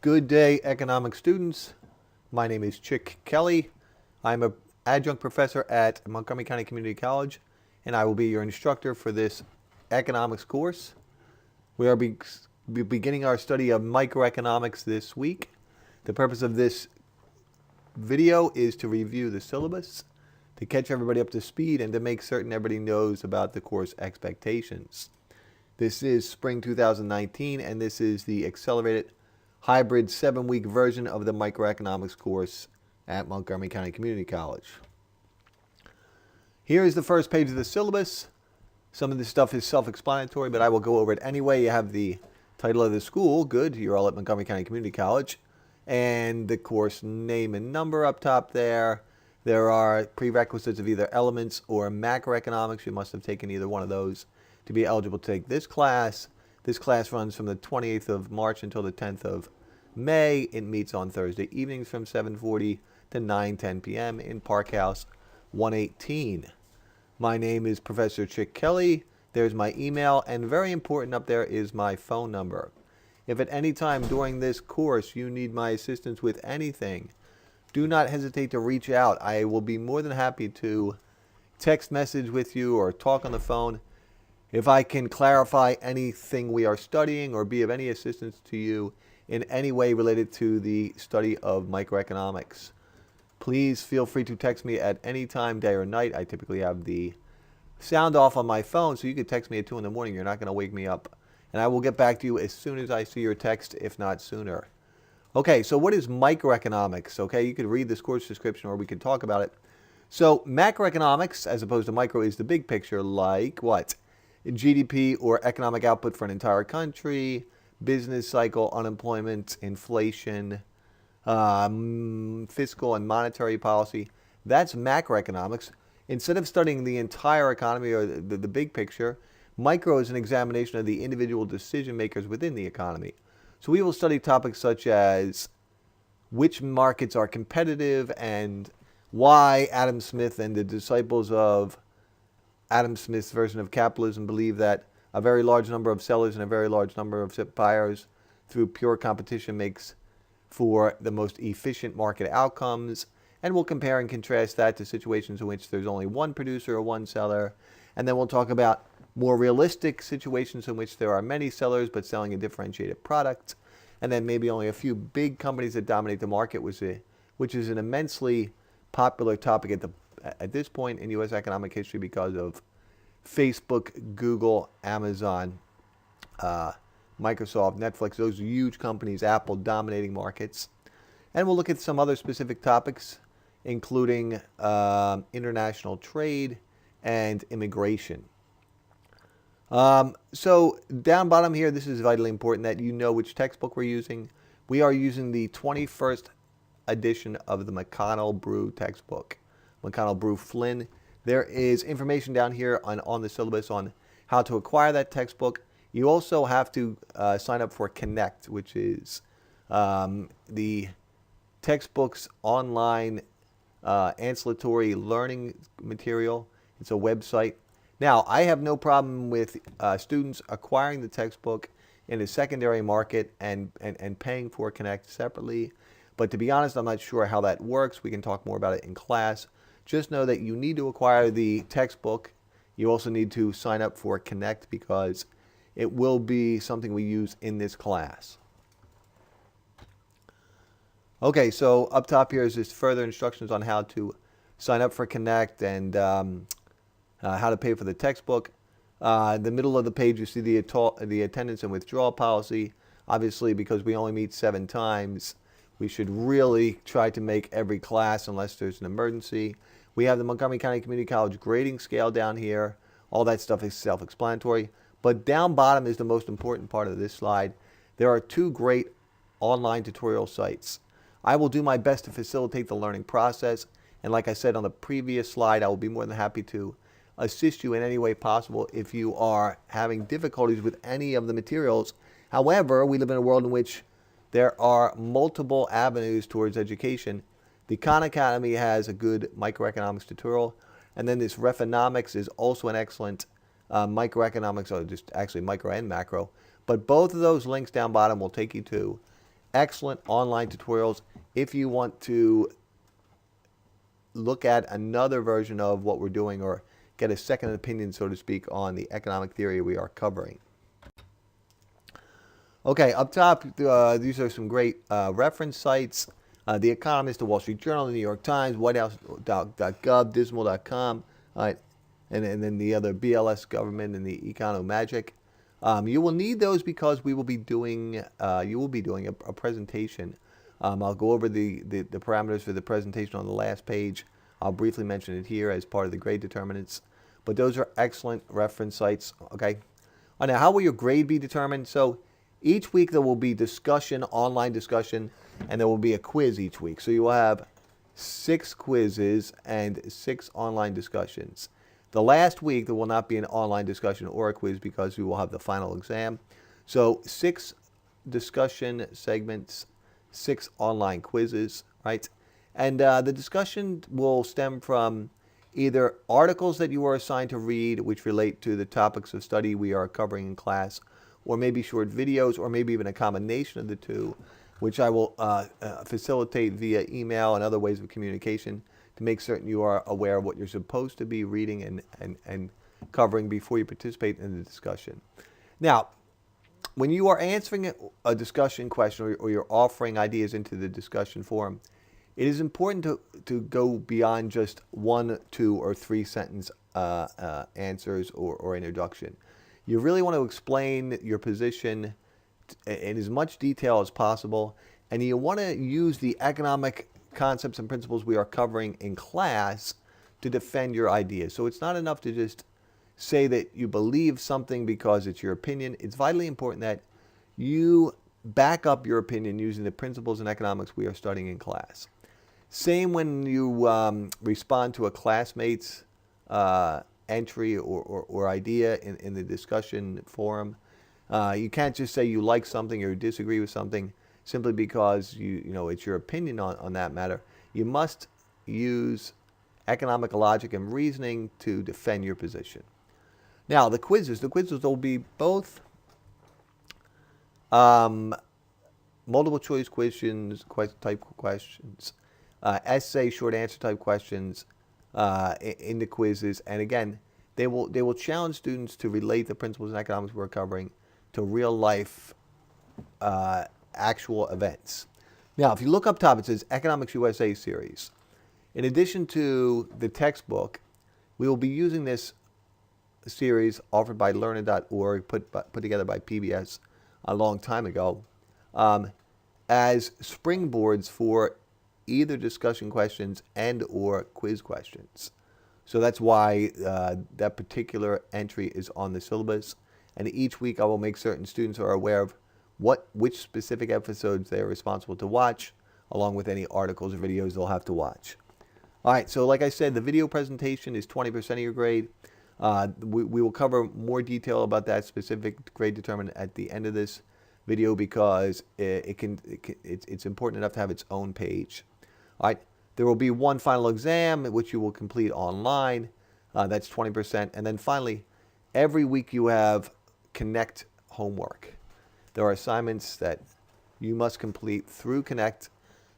Good day, economic students. My name is Chick Kelly. I'm an adjunct professor at Montgomery County Community College, and I will be your instructor for this economics course. We are beginning our study of microeconomics this week. The purpose of this video is to review the syllabus, to catch everybody up to speed, and to make certain everybody knows about the course expectations. This is spring 2019, and this is the accelerated hybrid 7-week version of the microeconomics course at Montgomery County Community College. Here is the first page of the syllabus. Some of this stuff is self-explanatory, but I will go over it anyway. You have the title of the school, good, you're all at Montgomery County Community College, and the course name and number up top there. There are prerequisites of either elements or macroeconomics. You must have taken either one of those to be eligible to take this class. This class runs from the 28th of March until the 10th of May. It meets on Thursday evenings from 7:40 to 9:10 p.m. in Park House 118. My name is Professor Chick Kelly. There's my email, and very important up there is my phone number. If at any time during this course you need my assistance with anything, do not hesitate to reach out. I will be more than happy to text message with you or talk on the phone. If I can clarify anything we are studying or be of any assistance to you in any way related to the study of microeconomics, please feel free to text me at any time, day or night. I typically have the sound off on my phone, so you could text me at 2 in the morning. You're not going to wake me up. And I will get back to you as soon as I see your text, if not sooner. Okay, so what is microeconomics? Okay, you could read this course description or we could talk about it. So macroeconomics, as opposed to micro, is the big picture, like what? GDP or economic output for an entire country, business cycle, unemployment, inflation, fiscal and monetary policy. That's macroeconomics. Instead of studying the entire economy or the big picture, micro is an examination of the individual decision makers within the economy. So we will study topics such as which markets are competitive and why Adam Smith and the disciples of Adam Smith's version of capitalism believe that a very large number of sellers and a very large number of buyers through pure competition makes for the most efficient market outcomes. And we'll compare and contrast that to situations in which there's only one producer or one seller. And then we'll talk about more realistic situations in which there are many sellers but selling a differentiated product. And then maybe only a few big companies that dominate the market, which is an immensely popular topic at this point in U.S. economic history because of Facebook, Google, Amazon, Microsoft, Netflix, those huge companies, Apple dominating markets. And we'll look at some other specific topics, including international trade and immigration. So down bottom here, this is vitally important that you know which textbook we're using. We are using the 21st edition of the McConnell-Brew textbook. McConnell-Brew Flynn. There is information down here on the syllabus on how to acquire that textbook. You also have to sign up for Connect, which is the textbook's online ancillary learning material. It's a website. Now, I have no problem with students acquiring the textbook in a secondary market and paying for Connect separately. But to be honest, I'm not sure how that works. We can talk more about it in class. Just know that you need to acquire the textbook. You also need to sign up for Connect because it will be something we use in this class. Okay, so up top here is just further instructions on how to sign up for Connect and how to pay for the textbook. In the middle of the page, you see the attendance and withdrawal policy. Obviously, because we only meet 7 times, we should really try to make every class unless there's an emergency. We have the Montgomery County Community College grading scale down here. All that stuff is self-explanatory. But down bottom is the most important part of this slide. There are 2 great online tutorial sites. I will do my best to facilitate the learning process. And like I said on the previous slide, I will be more than happy to assist you in any way possible if you are having difficulties with any of the materials. However, we live in a world in which there are multiple avenues towards education. The Khan Academy has a good microeconomics tutorial, and then this Refonomics is also an excellent microeconomics, or just actually micro and macro. But both of those links down bottom will take you to excellent online tutorials. If you want to look at another version of what we're doing or get a second opinion, so to speak, on the economic theory we are covering. Okay, up top, these are some great reference sites. The Economist, the Wall Street Journal, the New York Times, whitehouse.gov, dismal.com, and then the other BLS government and the Economagic. You will need those because we will be doing, you will be doing a presentation. I'll go over the parameters for the presentation on the last page. I'll briefly mention it here as part of the grade determinants. But those are excellent reference sites, okay? Now, how will your grade be determined? So each week there will be discussion, online discussion, and there will be a quiz each week. So you will have 6 quizzes and 6 online discussions. The last week there will not be an online discussion or a quiz because we will have the final exam. So 6 discussion segments, 6 online quizzes, right? And the discussion will stem from either articles that you are assigned to read which relate to the topics of study we are covering in class, or maybe short videos, or maybe even a combination of the two, which I will facilitate via email and other ways of communication to make certain you are aware of what you're supposed to be reading and covering before you participate in the discussion. Now, when you are answering a discussion question or you're offering ideas into the discussion forum, it is important to go beyond just 1, 2, or 3 sentence answers or introduction. You really want to explain your position in as much detail as possible, and you want to use the economic concepts and principles we are covering in class to defend your ideas. So it's not enough to just say that you believe something because it's your opinion. It's vitally important that you back up your opinion using the principles in economics we are studying in class. Same when you respond to a classmate's entry or idea in the discussion forum. You can't just say you like something or disagree with something simply because you know it's your opinion on that matter. You must use economic logic and reasoning to defend your position. Now, the quizzes will be both multiple choice questions, type questions, essay, short answer type questions in the quizzes, and again, they will challenge students to relate the principles in economics we're covering to real life actual events. Now, if you look up top, it says Economics USA series. In addition to the textbook, we will be using this series offered by Learner.org, put together by PBS a long time ago, as springboards for either discussion questions and or quiz questions. So that's why that particular entry is on the syllabus. And each week I will make certain students are aware of which specific episodes they are responsible to watch, along with any articles or videos they'll have to watch. All right, so like I said, the video presentation is 20% of your grade. We will cover more detail about that specific grade determinant at the end of this video because it's important enough to have its own page. All right, there will be one final exam which you will complete online. That's 20%. And then finally, every week you have Connect homework. There are assignments that you must complete through Connect,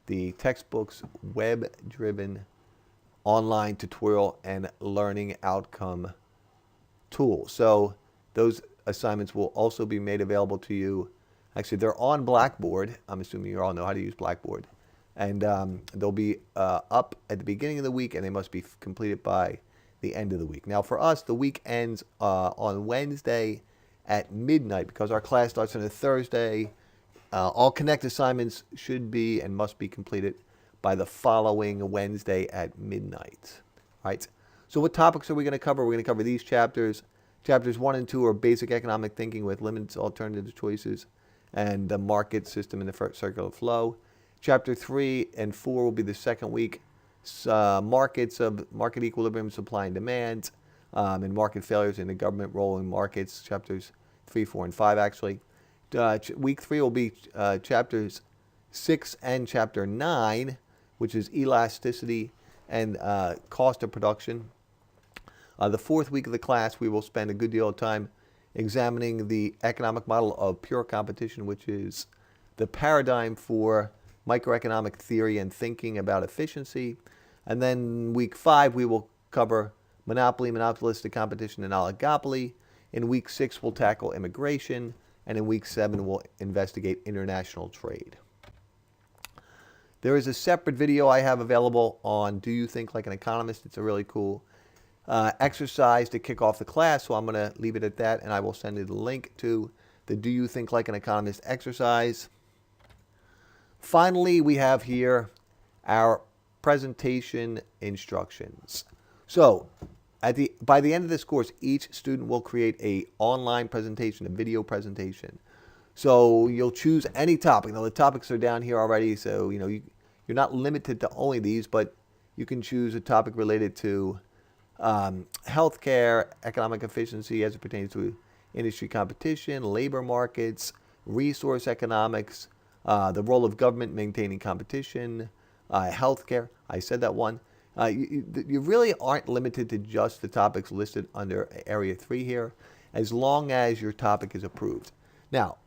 the textbook's web-driven online tutorial and learning outcome tool. So those assignments will also be made available to you. Actually, they're on Blackboard. I'm assuming you all know how to use Blackboard. And they'll be up at the beginning of the week, and they must be completed by the end of the week. Now, for us, the week ends on Wednesday at midnight because our class starts on a Thursday. All Connect assignments should be and must be completed by the following Wednesday at midnight. All right. So what topics are we going to cover? We're going to cover these chapters. Chapters 1 and 2 are basic economic thinking with limited alternative choices and the market system in the circular flow. Chapter 3 and 4 will be the second week. Market equilibrium, supply and demand, and market failures in the government role in markets. Chapters 3, 4, and 5 actually. Week 3 will be chapters 6 and chapter 9, which is elasticity and cost of production. The fourth week of the class, we will spend a good deal of time examining the economic model of pure competition, which is the paradigm for microeconomic theory and thinking about efficiency. And then week 5, we will cover monopoly, monopolistic competition, and oligopoly. In week 6, we'll tackle immigration. And in week 7, we'll investigate international trade. There is a separate video I have available on Do You Think Like an Economist? It's a really cool exercise to kick off the class, so I'm going to leave it at that, and I will send you the link to the Do You Think Like an Economist exercise. Finally, we have here our presentation instructions. So, by the end of this course, each student will create an online presentation, a video presentation. So you'll choose any topic. Now the topics are down here already, so you're not limited to only these, but you can choose a topic related to healthcare, economic efficiency as it pertains to industry competition, labor markets, resource economics, the role of government maintaining competition, healthcare. I said that one. You really aren't limited to just the topics listed under Area 3 here, as long as your topic is approved. Now,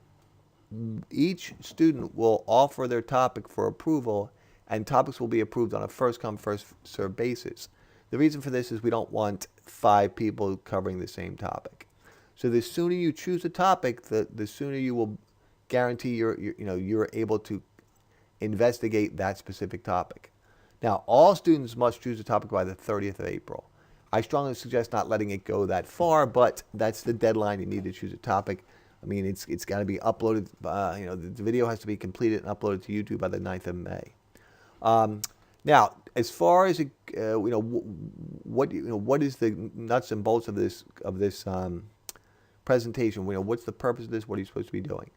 each student will offer their topic for approval, and topics will be approved on a first-come, first-served basis. The reason for this is we don't want 5 people covering the same topic. So the sooner you choose a topic, the sooner you will guarantee you're able to investigate that specific topic. Now, all students must choose a topic by the 30th of April. I strongly suggest not letting it go that far, but that's the deadline. You need to choose a topic. I mean, it's got to be uploaded. The video has to be completed and uploaded to YouTube by the 9th of May. Now, as far as what is the nuts and bolts of this presentation? What's the purpose of this? What are you supposed to be doing?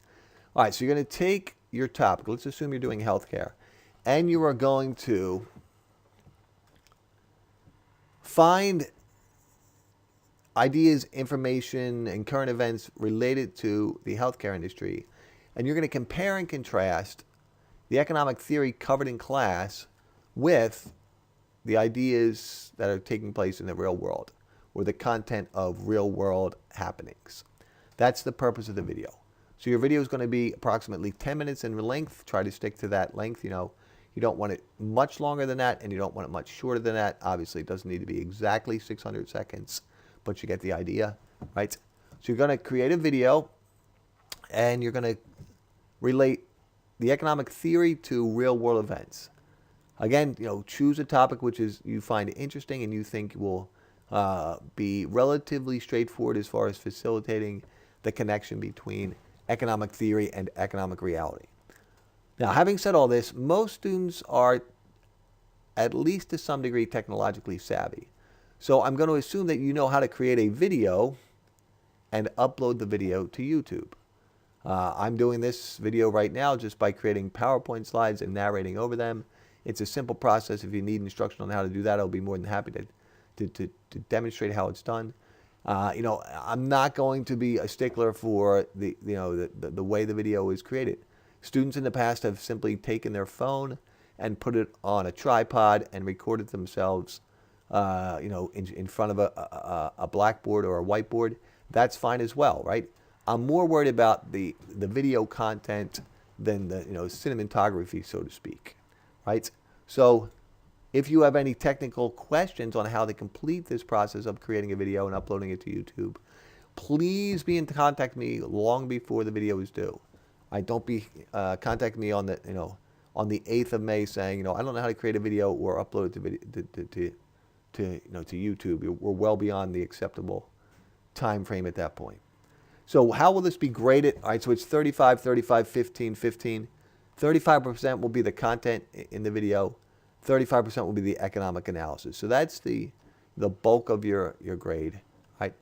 All right, so you're going to take your topic. Let's assume you're doing healthcare, and you are going to find ideas, information, and current events related to the healthcare industry, and you're going to compare and contrast the economic theory covered in class with the ideas that are taking place in the real world, or the content of real world happenings. That's the purpose of the video. So your video is going to be approximately 10 minutes in length. Try to stick to that length. You don't want it much longer than that, and you don't want it much shorter than that. Obviously, it doesn't need to be exactly 600 seconds. But you get the idea, right? So you're going to create a video, and you're going to relate the economic theory to real-world events. Again, choose a topic which you find interesting and you think will be relatively straightforward as far as facilitating the connection between economic theory and economic reality. Now, having said all this, most students are, at least to some degree, technologically savvy. So I'm going to assume that you know how to create a video and upload the video to YouTube. I'm doing this video right now just by creating PowerPoint slides and narrating over them. It's a simple process. If you need instruction on how to do that, I'll be more than happy to demonstrate how it's done. I'm not going to be a stickler for the way the video is created. Students in the past have simply taken their phone and put it on a tripod and recorded themselves in front of a blackboard or a whiteboard. That's fine as well, right? I'm more worried about the video content than the cinematography, so to speak, right? So if you have any technical questions on how to complete this process of creating a video and uploading it to YouTube, please be in contact with me long before the video is due. Don't be contact me on the 8th of May saying I don't know how to create a video or upload it to YouTube. We're well beyond the acceptable time frame at that point. So how will this be graded? All right, so it's 35, 35, 15, 15. 35% will be the content in the video. 35% will be the economic analysis. So that's the bulk of your grade, right?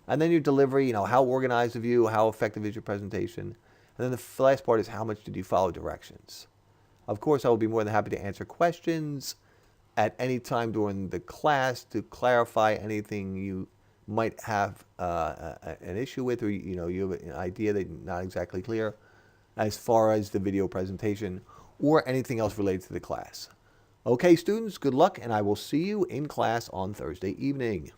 And then your delivery, how organized are you, how effective is your presentation? And then the last part is how much did you follow directions? Of course, I will be more than happy to answer questions at any time during the class to clarify anything you might have an issue with, or you have an idea that's not exactly clear as far as the video presentation or anything else related to the class. Okay, students, good luck, and I will see you in class on Thursday evening.